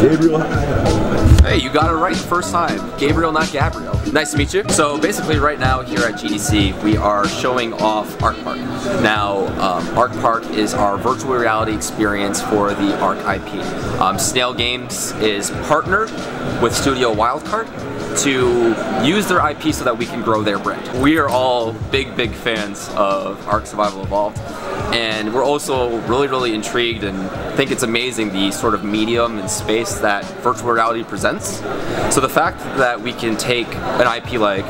Gabriel Hyde. Hey, you got it right the first time. Gabriel, not Gabriel. Nice to meet you. So basically right now here at GDC, we are showing off Ark Park. Now, Ark Park is our virtual reality experience for the Ark IP. Snail Games is partnered with Studio Wildcard to use their IP so that we can grow their brand. We are all big fans of Ark Survival Evolved, and we're also really intrigued and think it's amazing the sort of medium and space that virtual reality presents. So the fact that we can take an IP like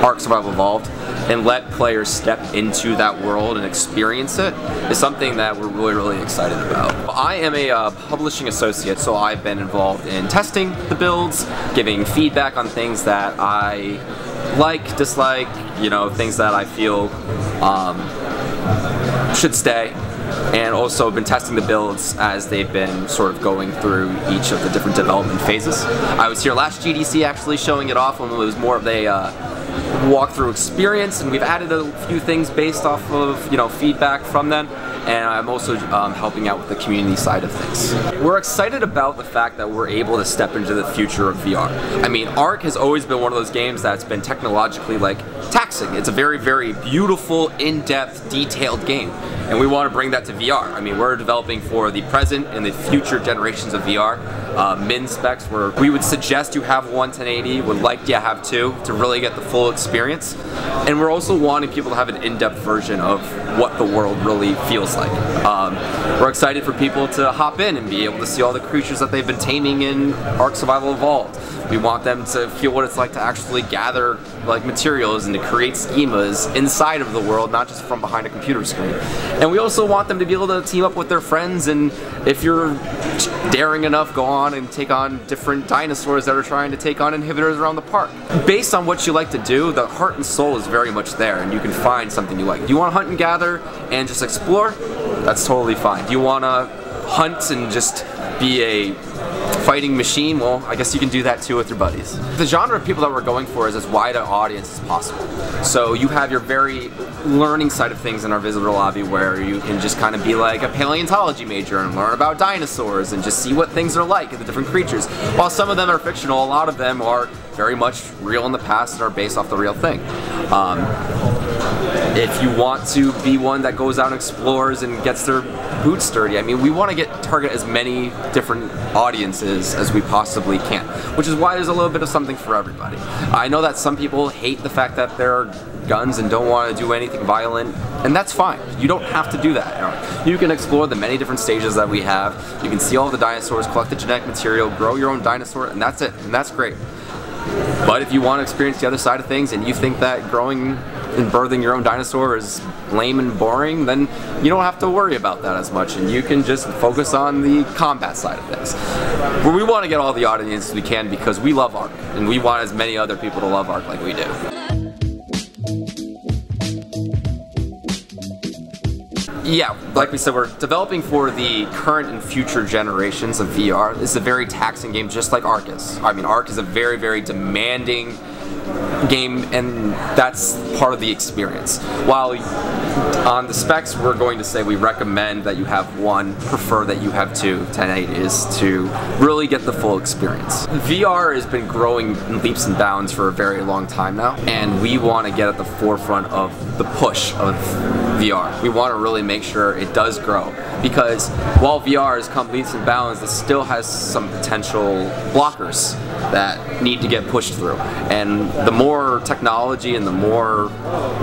Ark Survival Evolved and let players step into that world and experience it is something that we're really excited about. I am a publishing associate, so I've been involved in testing the builds, giving feedback on things that I like, dislike, you know, things that I feel should stay, and also been testing the builds as they've been sort of going through each of the different development phases. I was here last GDC actually showing it off when it was more of a walkthrough experience, and we've added a few things based off of, you know, feedback from them, and I'm also helping out with the community side of things. We're excited about the fact that we're able to step into the future of VR. I mean, Ark has always been one of those games that's been technologically taxing. It's a very beautiful, in-depth, detailed game, and we want to bring that to VR. I mean, we're developing for the present and the future generations of VR. Min specs where we would suggest you have one 1080, would like you to have two to really get the full experience. And we're also wanting people to have an in-depth version of what the world really feels like. We're excited for people to hop in and be able to see all the creatures that they've been taming in Ark Survival Evolved. We want them to feel what it's like to actually gather materials and to create schemas inside of the world, not just from behind a computer screen. And we also want them to be able to team up with their friends, and if you're daring enough, go on and take on different dinosaurs that are trying to take on inhibitors around the park. Based on what you like to do, the heart and soul is very much there, and you can find something you like. Do you want to hunt and gather and just explore? That's totally fine. Do you want to hunt and just be a fighting machine? Well, I guess you can do that too with your buddies. The genre of people that we're going for is as wide an audience as possible. So you have your very learning side of things in our visitor lobby where you can just kind of be like a paleontology major and learn about dinosaurs and just see what things are like and the different creatures. While some of them are fictional, a lot of them are very much real in the past and are based off the real thing. If you want to be one that goes out and explores and gets their boots dirty, I mean, we want to target as many different audiences as we possibly can, which is why there's a little bit of something for everybody. I know that some people hate the fact that there are guns and don't want to do anything violent, and that's fine. You don't have to do that. You can explore the many different stages that we have. You can see all the dinosaurs, collect the genetic material, grow your own dinosaur, and that's it, and that's great. But if you want to experience the other side of things and you think that growing and birthing your own dinosaur is lame and boring, then you don't have to worry about that as much, and you can just focus on the combat side of things. Where we want to get all the audiences we can because we love Ark, and we want as many other people to love Ark like we do. Yeah, like we said, we're developing for the current and future generations of VR. This is a very taxing game, just like Ark is. I mean, Ark is a very demanding game, and that's part of the experience. While on the specs, we're going to say we recommend that you have one, prefer that you have two 1080s to really get the full experience. VR has been growing in leaps and bounds for a very long time now, and we want to get at the forefront of the push of VR. We want to really make sure it does grow, because while VR has come leaps and bounds, it still has some potential blockers that need to get pushed through. And the more technology and the more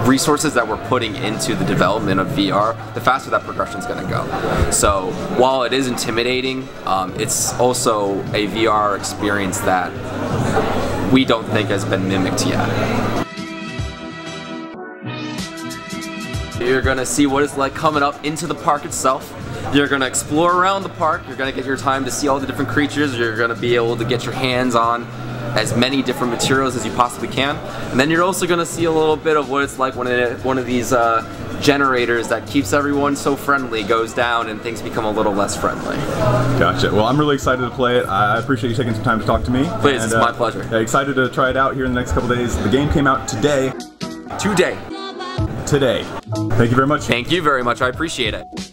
resources that we're putting into the development of VR, the faster that progression is going to go. So while it is intimidating, it's also a VR experience that we don't think has been mimicked yet. You're going to see what it's like coming up into the park itself. You're going to explore around the park. You're going to get your time to see all the different creatures. You're going to be able to get your hands on as many different materials as you possibly can. And then you're also going to see a little bit of what it's like when one of these generators that keeps everyone so friendly goes down and things become a little less friendly. Gotcha. Well, I'm really excited to play it. I appreciate you taking some time to talk to me. Please, it's my pleasure. Excited to try it out here in the next couple days. The game came out today. Today. Thank you very much. Thank you very much. I appreciate it.